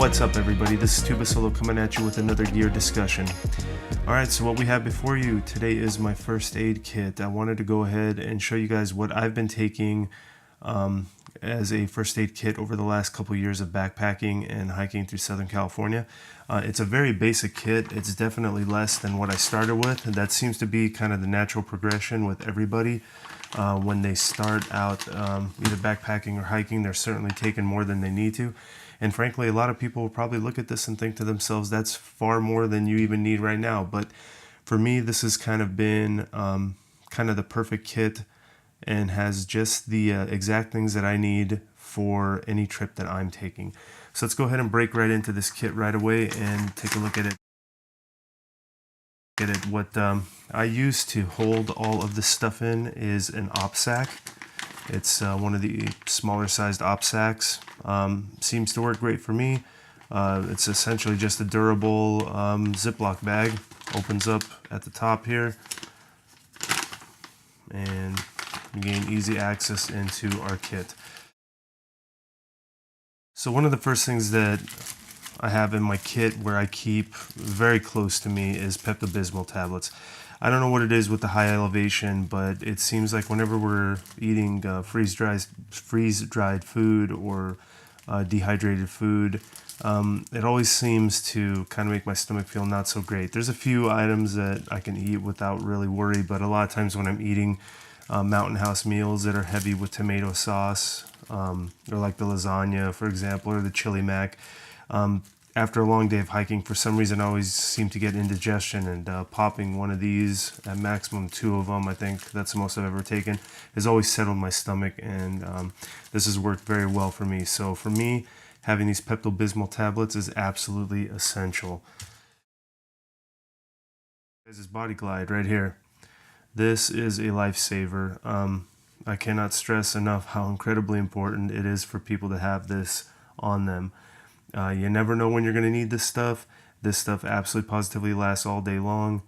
What's up everybody, this is Toothbrush coming at you with another gear discussion. Alright, so what we have before you today is my first aid kit. I wanted to go ahead and show you guys what I've been taking as a first aid kit over the last couple years of backpacking and hiking through Southern California. It's a very basic kit. It's definitely less than what I started with, and that seems to be kind of the natural progression with everybody. When they start out either backpacking or hiking, they're certainly taking more than they need to. And frankly, a lot of people will probably look at this and think to themselves, that's far more than you even need right now. But for me, this has kind of been kind of the perfect kit and has just the exact things that I need for any trip that I'm taking. So let's go ahead and break right into this kit right away and take a look at it. What I use to hold all of this stuff in is an op sack. It's one of the smaller sized op sacks. Seems to work great for me. It's essentially just a durable Ziploc bag. Opens up at the top here, and you gain easy access into our kit. So one of the first things that I have in my kit where I keep very close to me is Pepto Bismol tablets. I don't know what it is with the high elevation, but it seems like whenever we're eating freeze-dried food or dehydrated food, it always seems to kind of make my stomach feel not so great. There's a few items that I can eat without really worry, but a lot of times when I'm eating Mountain House meals that are heavy with tomato sauce, or like the lasagna, for example, or the chili mac, after a long day of hiking, for some reason I always seem to get indigestion, and popping one of these, at maximum 2 of them, I think that's the most I've ever taken, has always settled my stomach, and this has worked very well for me. So for me, having these Pepto Bismol tablets is absolutely essential. This is Body Glide right here. This is a lifesaver. I cannot stress enough how incredibly important it is for people to have this on them. You never know when you're going to need this stuff. This stuff absolutely positively lasts all day long,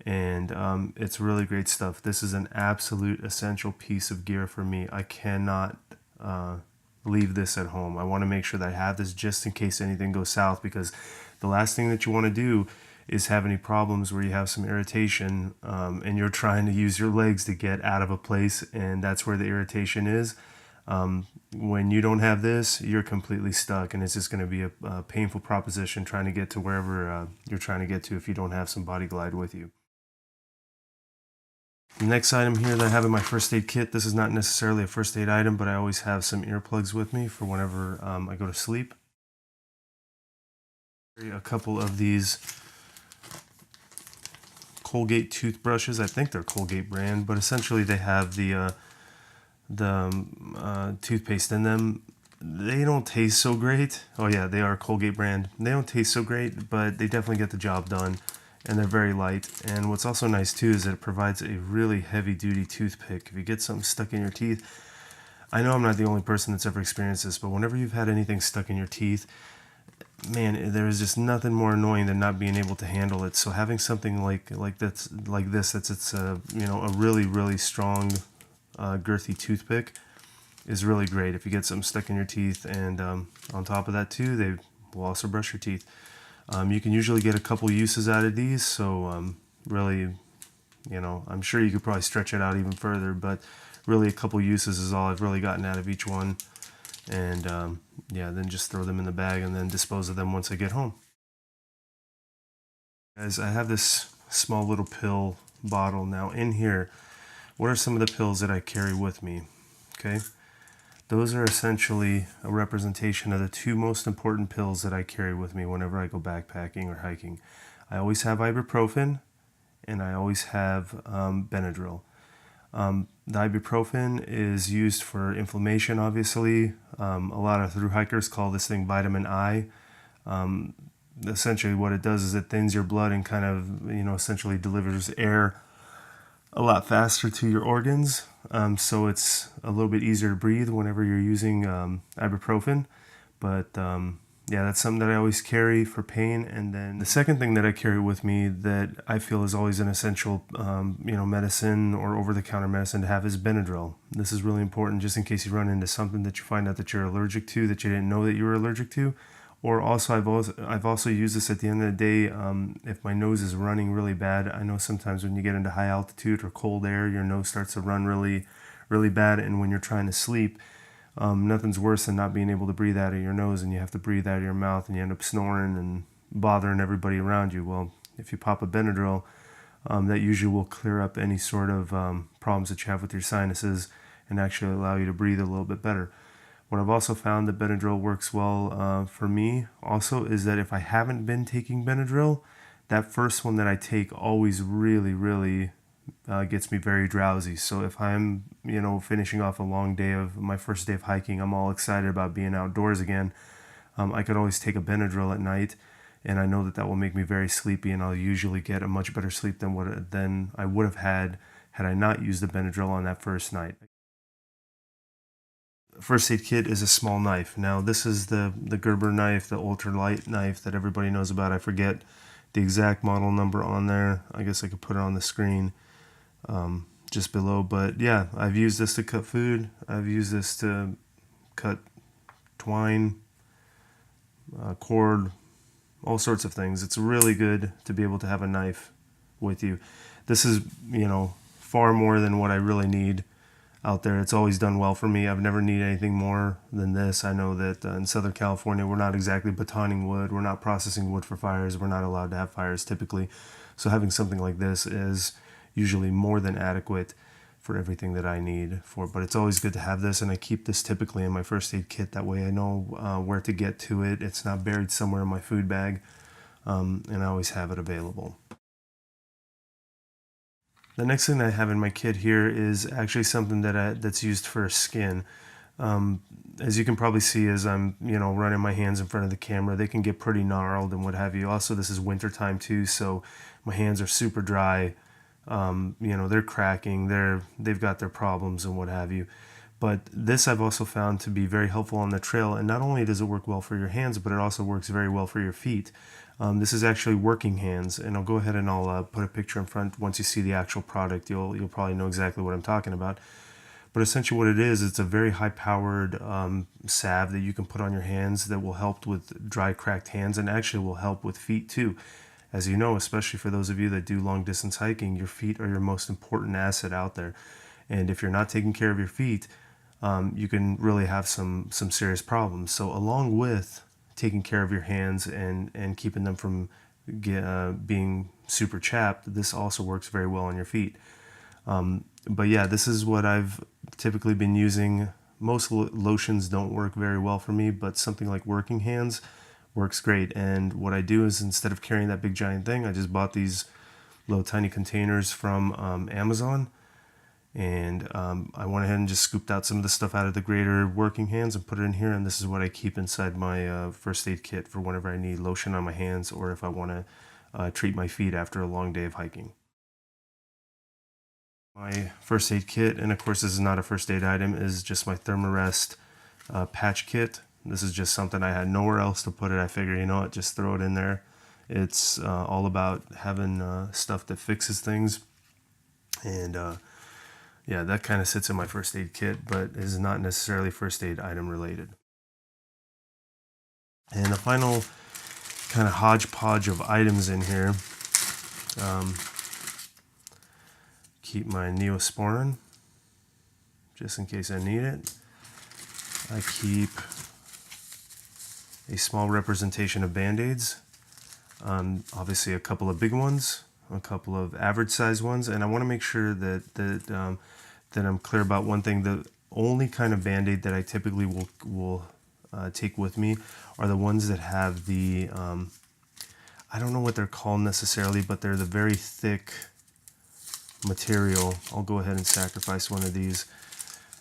and it's really great stuff. This is an absolute essential piece of gear for me. I cannot leave this at home. I want to make sure that I have this just in case anything goes south, because the last thing that you want to do is have any problems where you have some irritation and you're trying to use your legs to get out of a place, and that's where the irritation is. When you don't have this, you're completely stuck, and it's just going to be a painful proposition trying to get to wherever you're trying to get to if you don't have some Body Glide with you. The next item here that I have in my first aid kit, this is not necessarily a first aid item, but I always have some earplugs with me for whenever I go to sleep. A couple of these Colgate toothbrushes. I think they're Colgate brand, but essentially they have the toothpaste in them. They don't taste so great. Oh yeah, they are Colgate brand. They don't taste so great, but they definitely get the job done, and they're very light. And what's also nice too is that it provides a really heavy duty toothpick. If you get something stuck in your teeth, I know I'm not the only person that's ever experienced this, but whenever you've had anything stuck in your teeth, man, there is just nothing more annoying than not being able to handle it. So having something like this that's you know, a really strong girthy toothpick is really great if you get something stuck in your teeth. And on top of that too, they will also brush your teeth. You can usually get a couple uses out of these, so really, you know, I'm sure you could probably stretch it out even further, but really a couple uses is all I've really gotten out of each one. And yeah, then just throw them in the bag and then dispose of them once I get home. Guys, I have this small little pill bottle. Now in here, what are some of the pills that I carry with me? Okay, those are essentially a representation of the 2 most important pills that I carry with me whenever I go backpacking or hiking. I always have ibuprofen, and I always have Benadryl. The ibuprofen is used for inflammation, obviously. A lot of thru-hikers call this thing vitamin I. Essentially what it does is it thins your blood and kind of, you know, essentially delivers air a lot faster to your organs, so it's a little bit easier to breathe whenever you're using ibuprofen. But yeah, that's something that I always carry for pain. And then the second thing that I carry with me that I feel is always an essential you know, medicine or over-the-counter medicine to have is Benadryl. This is really important just in case you run into something that you find out that you're allergic to, that you didn't know that you were allergic to, Or also, I've also used this at the end of the day. If my nose is running really bad, I know sometimes when you get into high altitude or cold air, your nose starts to run really bad. And when you're trying to sleep, nothing's worse than not being able to breathe out of your nose, and you have to breathe out of your mouth, and you end up snoring and bothering everybody around you. Well, if you pop a Benadryl, that usually will clear up any sort of problems that you have with your sinuses and actually allow you to breathe a little bit better. What I've also found that Benadryl works well for me also is that if I haven't been taking Benadryl, that first one that I take always really gets me very drowsy. So if I'm, finishing off a long day of my first day of hiking, I'm all excited about being outdoors again. I could always take a Benadryl at night, and I know that that will make me very sleepy, and I'll usually get a much better sleep than I would have had I not used the Benadryl on that first night. First aid kit is a small knife. Now this is the Gerber knife, the ultralight knife that everybody knows about. I forget the exact model number on there. I guess I could put it on the screen just below. But yeah, I've used this to cut food. I've used this to cut twine, cord, all sorts of things. It's really good to be able to have a knife with you. This is, far more than what I really need out there. It's always done well for me. I've never needed anything more than this. I know that in Southern California, we're not exactly batoning wood. We're not processing wood for fires. We're not allowed to have fires typically. So having something like this is usually more than adequate for everything that I need for. But it's always good to have this, and I keep this typically in my first aid kit. That way I know where to get to it. It's not buried somewhere in my food bag, and I always have it available. The next thing I have in my kit here is actually something that's used for skin. As you can probably see as I'm, running my hands in front of the camera, they can get pretty gnarled and what have you. Also, this is winter time too, so my hands are super dry. They're cracking, they've got their problems and what have you. But this I've also found to be very helpful on the trail, and not only does it work well for your hands, but it also works very well for your feet. This is actually working hands, and I'll go ahead and I'll put a picture in front. Once you see the actual product, you'll probably know exactly what I'm talking about. But essentially what it is, it's a very high-powered salve that you can put on your hands that will help with dry, cracked hands, and actually will help with feet too. As you know, especially for those of you that do long-distance hiking, your feet are your most important asset out there. And if you're not taking care of your feet, you can really have some serious problems. So along with taking care of your hands and keeping them from being super chapped, this also works very well on your feet. But yeah, this is what I've typically been using. Most lotions don't work very well for me, but something like working hands works great. And what I do is, instead of carrying that big giant thing, I just bought these little tiny containers from Amazon. And I went ahead and just scooped out some of the stuff out of the greater working hands and put it in here, and this is what I keep inside my first aid kit for whenever I need lotion on my hands, or if I want to treat my feet after a long day of hiking. My first aid kit, and of course this is not a first aid item, is just my Thermarest patch kit. This is just something I had nowhere else to put it. I figure, what, just throw it in there. It's all about having stuff that fixes things, and yeah, that kind of sits in my first aid kit, but is not necessarily first aid item related. And the final kind of hodgepodge of items in here, keep my Neosporin, just in case I need it. I keep a small representation of Band-Aids, obviously a couple of big ones, a couple of average size ones, and I want to make sure that I'm clear about one thing. The only kind of Band-Aid that I typically will take with me are the ones that have the I don't know what they're called necessarily, but they're the very thick material. I'll go ahead and sacrifice one of these.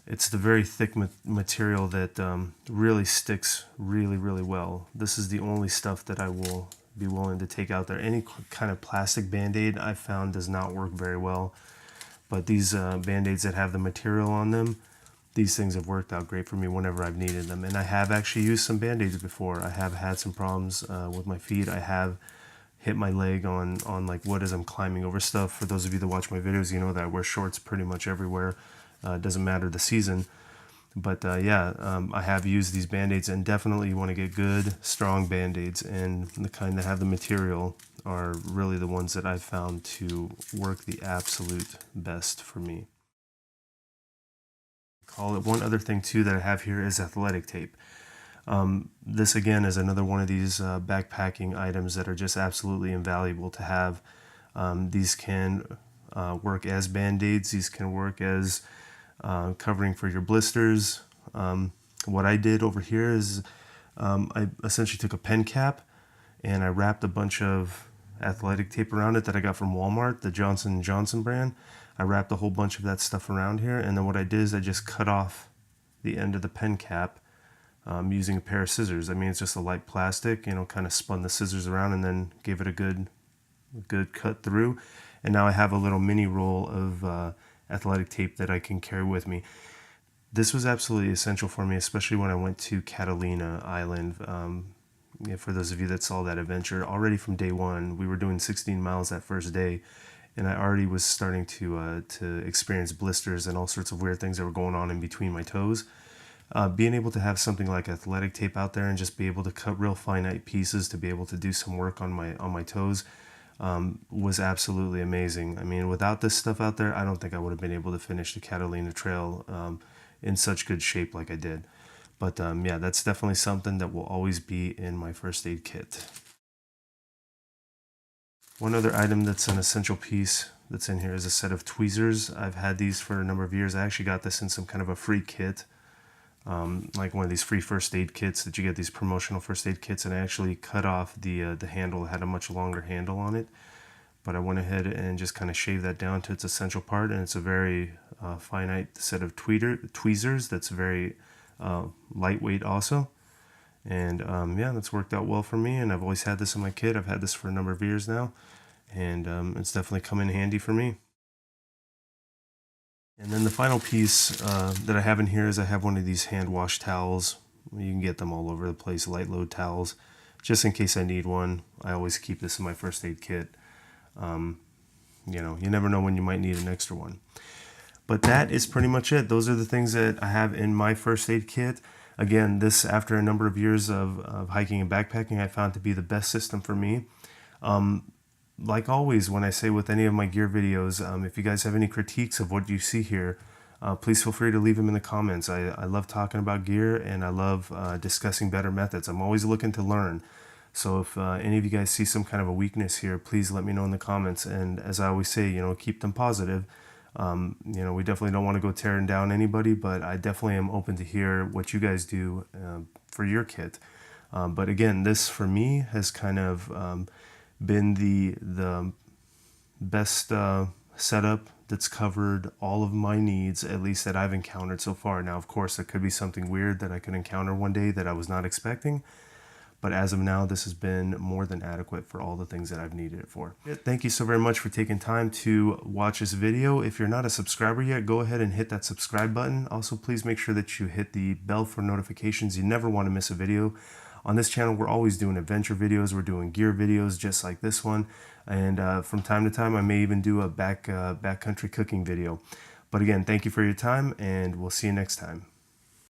It's the very thick material that really sticks really well. This is the only stuff that I will be willing to take out there. Any kind of plastic Band-Aid I've found does not work very well. But these Band-Aids that have the material on them, these things have worked out great for me whenever I've needed them. And I have actually used some Band-Aids before. I have had some problems with my feet. I have hit my leg on like wood as I'm climbing over stuff. For those of you that watch my videos, you know that I wear shorts pretty much everywhere. It doesn't matter the season. But yeah, I have used these Band-Aids, and definitely you want to get good, strong Band-Aids, and the kind that have the material are really the ones that I've found to work the absolute best for me. Call it one other thing too that I have here is athletic tape. This again is another one of these backpacking items that are just absolutely invaluable to have. These can work as Band-Aids. These can work as covering for your blisters. What I did over here is I essentially took a pen cap and I wrapped a bunch of athletic tape around it that I got from Walmart, the Johnson & Johnson brand. I wrapped a whole bunch of that stuff around here, and then what I did is I just cut off the end of the pen cap using a pair of scissors. I mean, it's just a light plastic, you know, kind of spun the scissors around and then gave it a good cut through. And now I have a little mini roll of athletic tape that I can carry with me. This was absolutely essential for me, especially when I went to Catalina Island. Yeah, for those of you that saw that adventure, already from day one, we were doing 16 miles that first day, and I already was starting to experience blisters and all sorts of weird things that were going on in between my toes. Being able to have something like athletic tape out there and just be able to cut real finite pieces to be able to do some work on my toes was absolutely amazing. I mean, without this stuff out there, I don't think I would have been able to finish the Catalina Trail in such good shape like I did. But yeah, that's definitely something that will always be in my first aid kit. One other item that's an essential piece that's in here is a set of tweezers. I've had these for a number of years. I actually got this in some kind of a free kit, like one of these free first aid kits that you get, these promotional first aid kits, and I actually cut off the handle. It had a much longer handle on it, but I went ahead and just kind of shaved that down to its essential part, and it's a very finite set of tweezers that's very lightweight also. And yeah, that's worked out well for me, and I've always had this in my kit. I've had this for a number of years now, and it's definitely come in handy for me. And then the final piece that I have in here is I have one of these hand wash towels. You can get them all over the place, light load towels, just in case I need one. I always keep this in my first aid kit. You know, you never know when you might need an extra one. But that is pretty much it. Those are the things that I have in my first aid kit. Again, this, after a number of years of hiking and backpacking, I found to be the best system for me. Like always, when I say with any of my gear videos, if you guys have any critiques of what you see here, please feel free to leave them in the comments. I love talking about gear, and I love discussing better methods. I'm always looking to learn. So if any of you guys see some kind of a weakness here, please let me know in the comments. And as I always say, you know, keep them positive. You know, we definitely don't want to go tearing down anybody, but I definitely am open to hear what you guys do for your kit. But again, this for me has kind of been the best setup that's covered all of my needs, at least that I've encountered so far. Now, of course, there could be something weird that I could encounter one day that I was not expecting. But as of now, this has been more than adequate for all the things that I've needed it for. Thank you so very much for taking time to watch this video. If you're not a subscriber yet, go ahead and hit that subscribe button. Also, please make sure that you hit the bell for notifications. You never want to miss a video. On this channel, we're always doing adventure videos. We're doing gear videos just like this one. And from time to time, I may even do a backcountry cooking video. But again, thank you for your time, and we'll see you next time.